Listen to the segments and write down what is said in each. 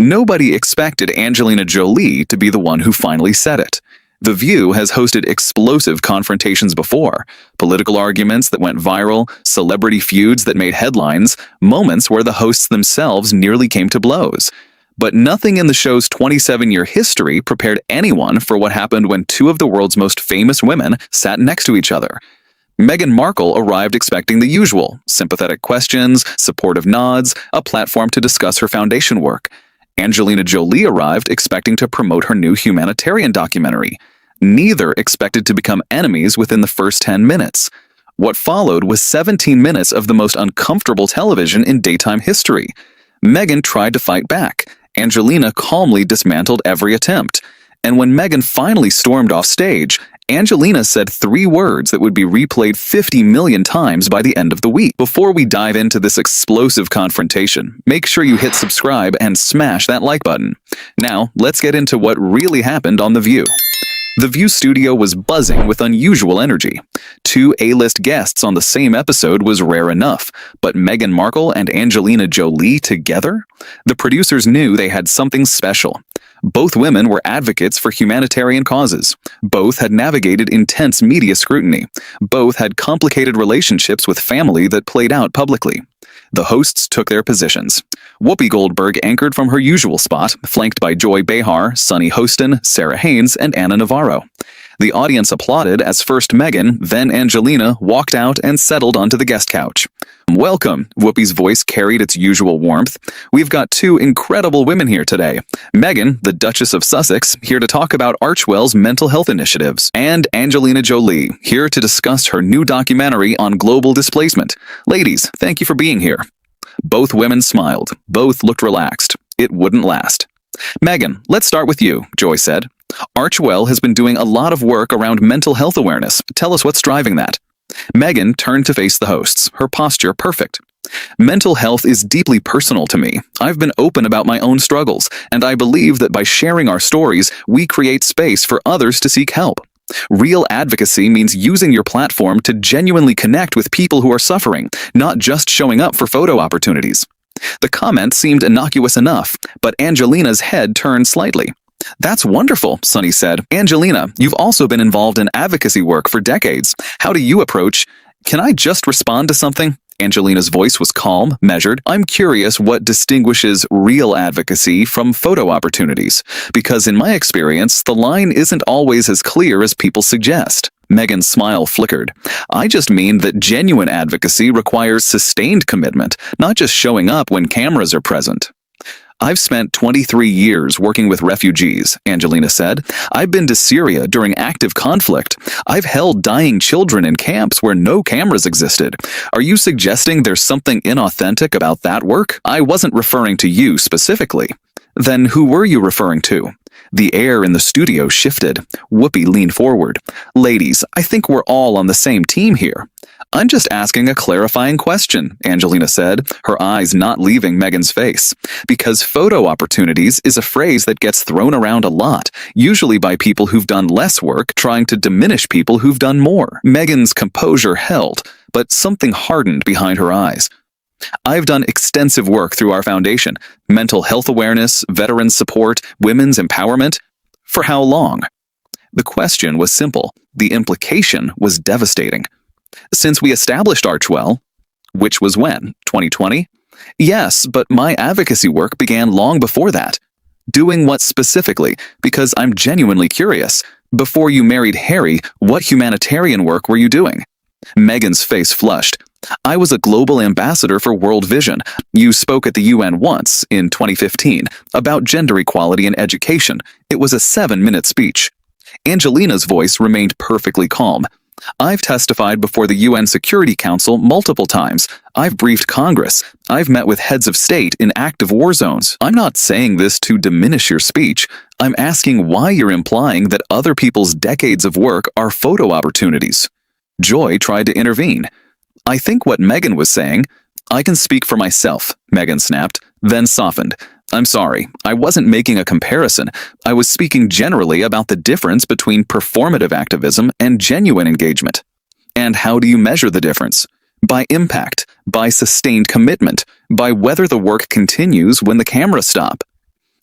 Nobody expected Angelina Jolie to be the one who finally said it. The View has hosted explosive confrontations before, political arguments that went viral, celebrity feuds that made headlines, moments where the hosts themselves nearly came to blows. But nothing in the show's 27-year history prepared anyone for what happened when two of the world's most famous women sat next to each other. Meghan Markle arrived expecting the usual: sympathetic questions, supportive nods, a platform to discuss her foundation work. Angelina Jolie arrived expecting to promote her new humanitarian documentary. Neither expected to become enemies within the first 10 minutes. What followed was 17 minutes of the most uncomfortable television in daytime history. Meghan tried to fight back. Angelina calmly dismantled every attempt. And when Meghan finally stormed off stage, Angelina said 3 words that would be replayed 50 million times by the end of the week. Before we dive into this explosive confrontation, make sure you hit subscribe and smash that like button. Now, let's get into what really happened on The View. The View studio was buzzing with unusual energy. 2 A-list guests on the same episode was rare enough, but Meghan Markle and Angelina Jolie together? The producers knew they had something special. Both women were advocates for humanitarian causes. Both had navigated intense media scrutiny. Both had complicated relationships with family that played out publicly. The hosts took their positions. Whoopi Goldberg anchored from her usual spot, flanked by Joy Behar, Sunny Hostin, Sarah Haynes, and Anna Navarro. The audience applauded as first Meghan, then Angelina, walked out and settled onto the guest couch. "Welcome," Whoopi's voice carried its usual warmth. "We've got 2 incredible women here today. Meghan, the Duchess of Sussex, here to talk about Archewell's mental health initiatives, and Angelina Jolie, here to discuss her new documentary on global displacement. Ladies, thank you for being here." Both women smiled. Both looked relaxed. It wouldn't last. "Meghan, let's start with you," Joy said. "Archewell has been doing a lot of work around mental health awareness. Tell us what's driving that." Meghan turned to face the hosts, her posture perfect. "Mental health is deeply personal to me. I've been open about my own struggles, and I believe that by sharing our stories, we create space for others to seek help. Real advocacy means using your platform to genuinely connect with people who are suffering, not just showing up for photo opportunities." The comment seemed innocuous enough, but Angelina's head turned slightly. "That's wonderful," Sunny said. "Angelina, you've also been involved in advocacy work for decades. How do you approach—" "Can I just respond to something?" Angelina's voice was calm, measured. "I'm curious what distinguishes real advocacy from photo opportunities, because in my experience, the line isn't always as clear as people suggest." Meghan's smile flickered. "I just mean that genuine advocacy requires sustained commitment, not just showing up when cameras are present." "I've spent 23 years working with refugees," Angelina said. "I've been to Syria during active conflict. I've held dying children in camps where no cameras existed. Are you suggesting there's something inauthentic about that work? I wasn't referring to you specifically." "Then who were you referring to?" The air in the studio shifted. Whoopi leaned forward. "Ladies, I think we're all on the same team here." "I'm just asking a clarifying question," Angelina said, her eyes not leaving Meghan's face. "Because photo opportunities is a phrase that gets thrown around a lot, usually by people who've done less work, trying to diminish people who've done more." Meghan's composure held, but something hardened behind her eyes. "I've done extensive work through our foundation: mental health awareness, veteran support, women's empowerment." "For how long?" The question was simple. The implication was devastating. "Since we established Archewell." "Which was when? 2020? "Yes, but my advocacy work began long before that." "Doing what specifically? Because I'm genuinely curious. Before you married Harry, what humanitarian work were you doing?" Meghan's face flushed. "I was a global ambassador for World Vision. You spoke at the UN once, in 2015, about gender equality in education. It was a 7-minute speech." Angelina's voice remained perfectly calm. "I've testified before the UN Security Council multiple times. I've briefed Congress. I've met with heads of state in active war zones. I'm not saying this to diminish your speech. I'm asking why you're implying that other people's decades of work are photo opportunities." Joy tried to intervene. "I think what Meghan was saying—" "I can speak for myself," Meghan snapped, then softened. "I'm sorry, I wasn't making a comparison. I was speaking generally about the difference between performative activism and genuine engagement." "And how do you measure the difference?" "By impact, by sustained commitment, by whether the work continues when the cameras stop."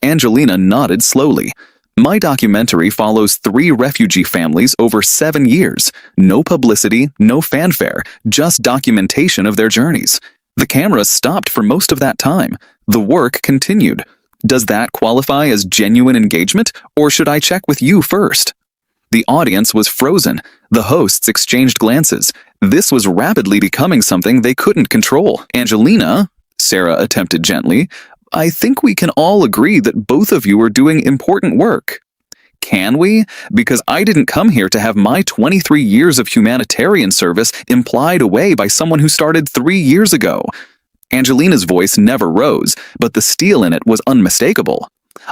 Angelina nodded slowly. My documentary follows 3 refugee families over 7 years. No publicity, no fanfare, just documentation of their journeys. The cameras stopped for most of that time. The work continued. Does that qualify as genuine engagement, or should I check with you first? The audience was frozen. The hosts exchanged glances. This was rapidly becoming something they couldn't control. Angelina, Sarah attempted gently, I think we can all agree that both of you are doing important work. Can we? Because I didn't come here to have my 23 years of humanitarian service implied away by someone who started 3 years ago. Angelina's voice never rose, but the steel in it was unmistakable.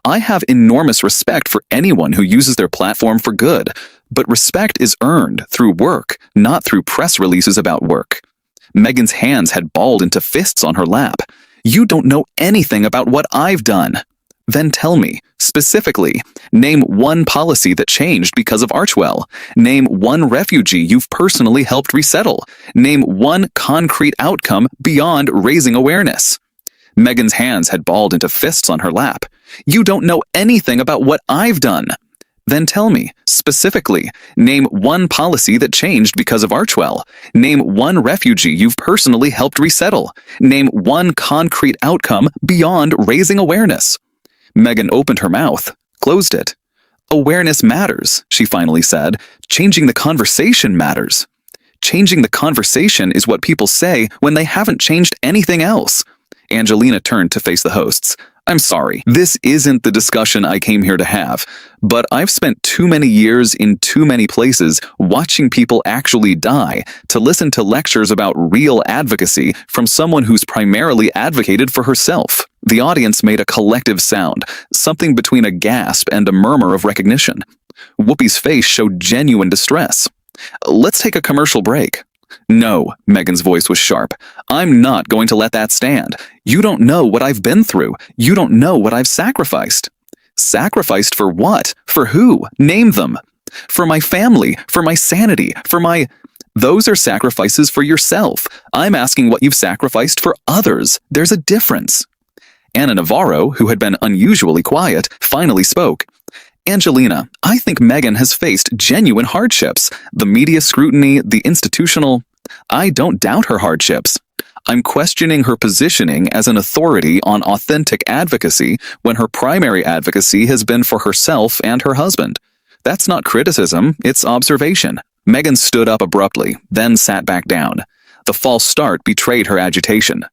I have enormous respect for anyone who uses their platform for good, but respect is earned through work, not through press releases about work. Meghan's hands had balled into fists on her lap. You don't know anything about what I've done. Then tell me, specifically, name one policy that changed because of Archwell. Name one refugee you've personally helped resettle. Name one concrete outcome beyond raising awareness. Meghan's hands had balled into fists on her lap. You don't know anything about what I've done. Then tell me, specifically, name one policy that changed because of Archwell. Name one refugee you've personally helped resettle. Name one concrete outcome beyond raising awareness. Meghan opened her mouth, closed it. Awareness matters, she finally said. Changing the conversation matters. Changing the conversation is what people say when they haven't changed anything else. Angelina turned to face the hosts. I'm sorry, this isn't the discussion I came here to have, but I've spent too many years in too many places watching people actually die to listen to lectures about real advocacy from someone who's primarily advocated for herself. The audience made a collective sound, something between a gasp and a murmur of recognition. Whoopi's face showed genuine distress. Let's take a commercial break. No, Meghan's voice was sharp. I'm not going to let that stand. You don't know what I've been through. You don't know what I've sacrificed. Sacrificed for what? For who? Name them. For my family, for my sanity, for my... Those are sacrifices for yourself. I'm asking what you've sacrificed for others. There's a difference. Anna Navarro, who had been unusually quiet, finally spoke. Angelina, I think Meghan has faced genuine hardships. The media scrutiny, the institutional... I don't doubt her hardships. I'm questioning her positioning as an authority on authentic advocacy when her primary advocacy has been for herself and her husband. That's not criticism, it's observation. Meghan stood up abruptly, then sat back down. The false start betrayed her agitation.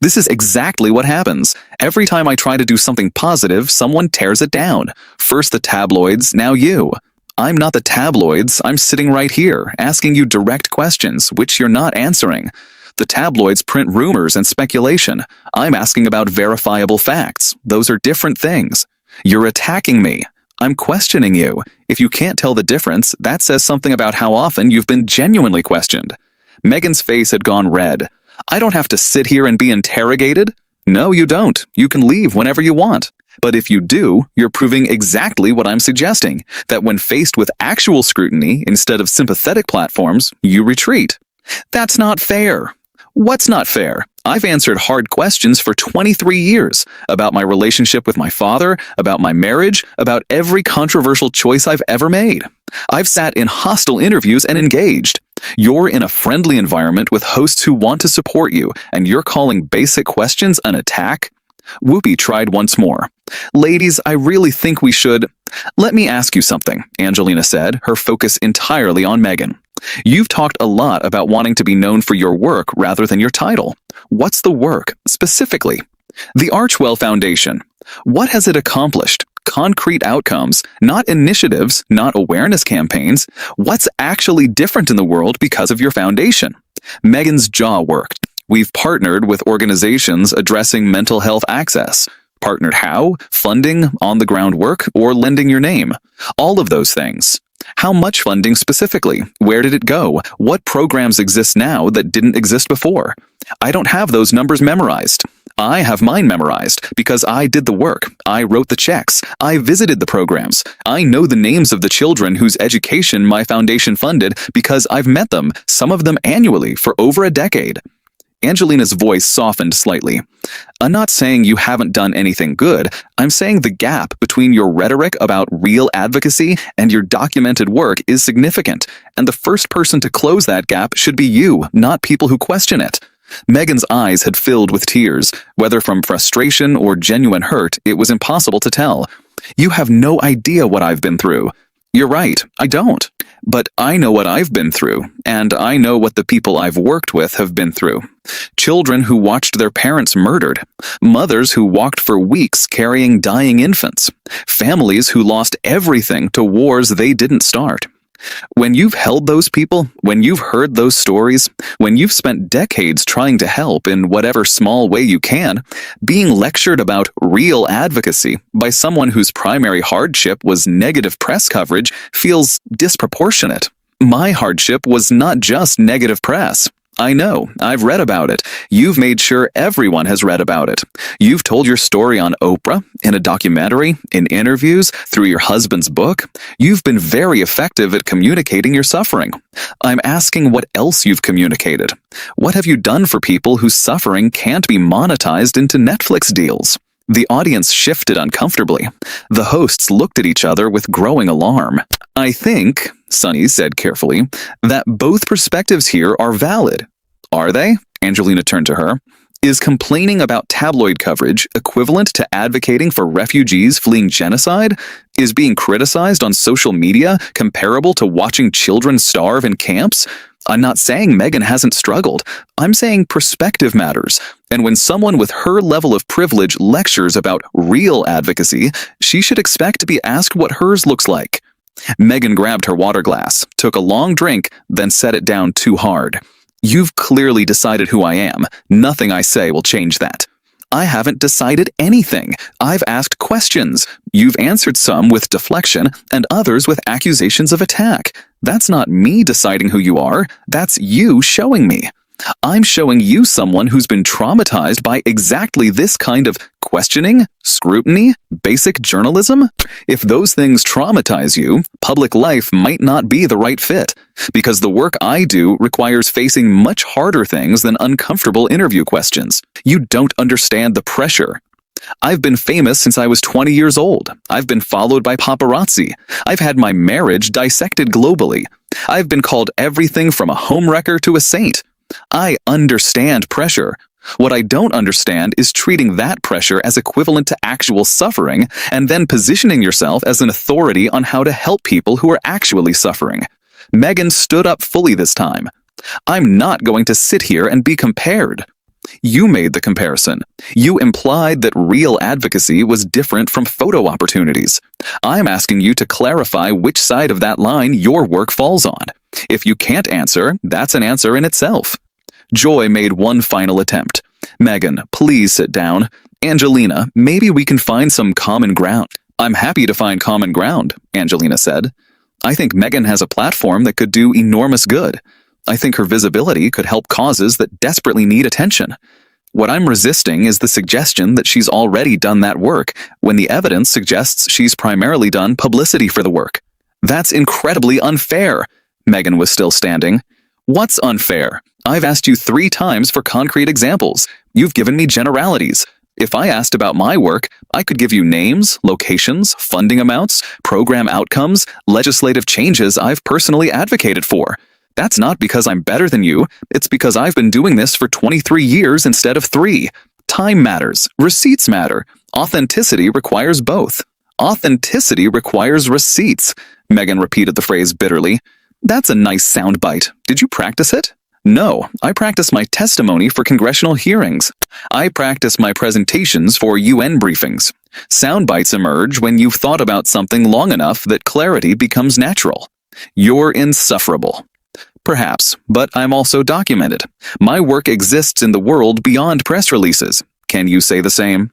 This is exactly what happens. Every time I try to do something positive, someone tears it down. First the tabloids, now you. I'm not the tabloids, I'm sitting right here, asking you direct questions, which you're not answering. The tabloids print rumors and speculation. I'm asking about verifiable facts. Those are different things. You're attacking me. I'm questioning you. If you can't tell the difference, that says something about how often you've been genuinely questioned. Meghan's face had gone red. I don't have to sit here and be interrogated. No, you don't. You can leave whenever you want. But if you do, you're proving exactly what I'm suggesting, that when faced with actual scrutiny instead of sympathetic platforms, you retreat. That's not fair. What's not fair? I've answered hard questions for 23 years about my relationship with my father, about my marriage, about every controversial choice I've ever made. I've sat in hostile interviews and engaged. You're in a friendly environment with hosts who want to support you, and you're calling basic questions an attack? Whoopi tried once more. Ladies, I really think we should... Let me ask you something, Angelina said, her focus entirely on Meghan. You've talked a lot about wanting to be known for your work rather than your title. What's the work, specifically? The Archwell Foundation. What has it accomplished? Concrete outcomes, not initiatives, not awareness campaigns. What's actually different in the world because of your foundation? Meghan's jaw worked. We've partnered with organizations addressing mental health access. Partnered how? Funding, on-the-ground work, or lending your name? All of those things. How much funding specifically? Where did it go? What programs exist now that didn't exist before? I don't have those numbers memorized. I have mine memorized because I did the work. I wrote the checks. I visited the programs. I know the names of the children whose education my foundation funded because I've met them, some of them annually, for over a decade. Angelina's voice softened slightly. "I'm not saying you haven't done anything good. I'm saying the gap between your rhetoric about real advocacy and your documented work is significant, and the first person to close that gap should be you, not people who question it." Meghan's eyes had filled with tears. Whether from frustration or genuine hurt, it was impossible to tell. "You have no idea what I've been through." "You're right, I don't. But I know what I've been through, and I know what the people I've worked with have been through. Children who watched their parents murdered, mothers who walked for weeks carrying dying infants, families who lost everything to wars they didn't start. When you've held those people, when you've heard those stories, when you've spent decades trying to help in whatever small way you can, being lectured about real advocacy by someone whose primary hardship was negative press coverage feels disproportionate. My hardship was not just negative press. I know, I've read about it. You've made sure everyone has read about it. You've told your story on Oprah, in a documentary, in interviews, through your husband's book. You've been very effective at communicating your suffering. I'm asking what else you've communicated. What have you done for people whose suffering can't be monetized into Netflix deals?" The audience shifted uncomfortably. The hosts looked at each other with growing alarm. "I think," Sunny said carefully, "that both perspectives here are valid." "Are they?" Angelina turned to her. "Is complaining about tabloid coverage equivalent to advocating for refugees fleeing genocide? Is being criticized on social media comparable to watching children starve in camps? I'm not saying Meghan hasn't struggled. I'm saying perspective matters. And when someone with her level of privilege lectures about real advocacy, she should expect to be asked what hers looks like." Meghan grabbed her water glass, took a long drink, then set it down too hard. "You've clearly decided who I am. Nothing I say will change that." "I haven't decided anything. I've asked questions. You've answered some with deflection and others with accusations of attack. That's not me deciding who you are. That's you showing me. I'm showing you someone who's been traumatized by exactly this kind of questioning, scrutiny, basic journalism. If those things traumatize you, public life might not be the right fit, because the work I do requires facing much harder things than uncomfortable interview questions. You don't understand the pressure. I've been famous since I was 20 years old. I've been followed by paparazzi. I've had my marriage dissected globally. I've been called everything from a homewrecker to a saint. I understand pressure. What I don't understand is treating that pressure as equivalent to actual suffering and then positioning yourself as an authority on how to help people who are actually suffering." Meghan stood up fully this time. "I'm not going to sit here and be compared." "You made the comparison. You implied that real advocacy was different from photo opportunities. I'm asking you to clarify which side of that line your work falls on. If you can't answer, that's an answer in itself." Joy made one final attempt. "Meghan, please sit down. Angelina, maybe we can find some common ground." "I'm happy to find common ground," Angelina said. "I think Meghan has a platform that could do enormous good. I think her visibility could help causes that desperately need attention. What I'm resisting is the suggestion that she's already done that work, when the evidence suggests she's primarily done publicity for the work." "That's incredibly unfair." Meghan was still standing. "What's unfair? I've asked you 3 times for concrete examples. You've given me generalities. If I asked about my work, I could give you names, locations, funding amounts, program outcomes, legislative changes I've personally advocated for. That's not because I'm better than you. It's because I've been doing this for 23 years instead of 3. Time matters. Receipts matter. Authenticity requires both." "Authenticity requires receipts." Meghan repeated the phrase bitterly. "That's a nice soundbite. Did you practice it?" "No, I practice my testimony for congressional hearings. I practice my presentations for UN briefings. Soundbites emerge when you've thought about something long enough that clarity becomes natural." "You're insufferable." "Perhaps, but I'm also documented. My work exists in the world beyond press releases. Can you say the same?"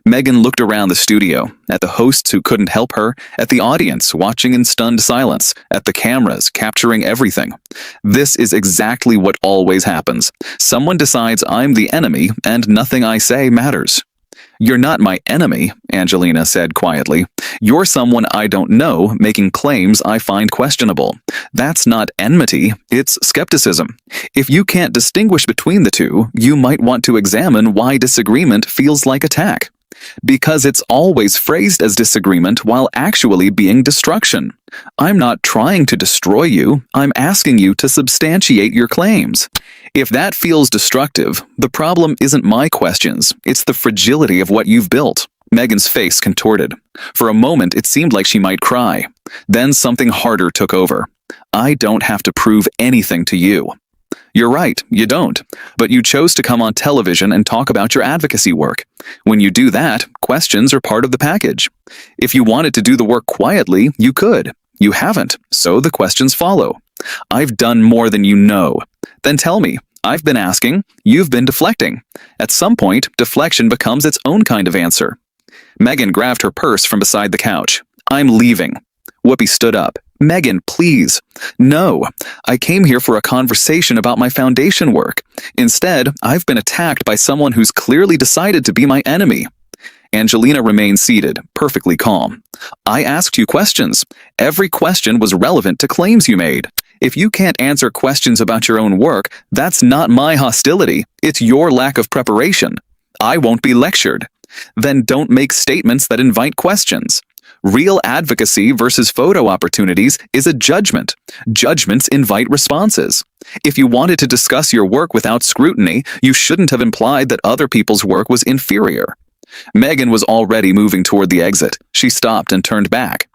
Meghan looked around the studio, at the hosts who couldn't help her, at the audience watching in stunned silence, at the cameras capturing everything. This is exactly what always happens. Someone decides I'm the enemy and nothing I say matters. "You're not my enemy," Angelina said quietly. "You're someone I don't know, making claims I find questionable. That's not enmity, it's skepticism. If you can't distinguish between the two, you might want to examine why disagreement feels like attack. Because it's always phrased as disagreement while actually being destruction. I'm not trying to destroy you, I'm asking you to substantiate your claims. If that feels destructive, the problem isn't my questions, it's the fragility of what you've built." Meghan's face contorted. For a moment, it seemed like she might cry. Then something harder took over. "I don't have to prove anything to you." "You're right, you don't. But you chose to come on television and talk about your advocacy work. When you do that, questions are part of the package. If you wanted to do the work quietly, you could. You haven't, so the questions follow. I've done more than you know. Then tell me, I've been asking, you've been deflecting. At some point, deflection becomes its own kind of answer." Meghan grabbed her purse from beside the couch. "I'm leaving." Whoopi stood up. "Meghan, please." "No, I came here for a conversation about my foundation work. Instead, I've been attacked by someone who's clearly decided to be my enemy." Angelina remained seated, perfectly calm. "I asked you questions. Every question was relevant to claims you made. If you can't answer questions about your own work, that's not my hostility. It's your lack of preparation. I won't be lectured. Then don't make statements that invite questions. Real advocacy versus photo opportunities is a judgment. Judgments invite responses. If you wanted to discuss your work without scrutiny, you shouldn't have implied that other people's work was inferior." Meghan was already moving toward the exit. She stopped and turned back.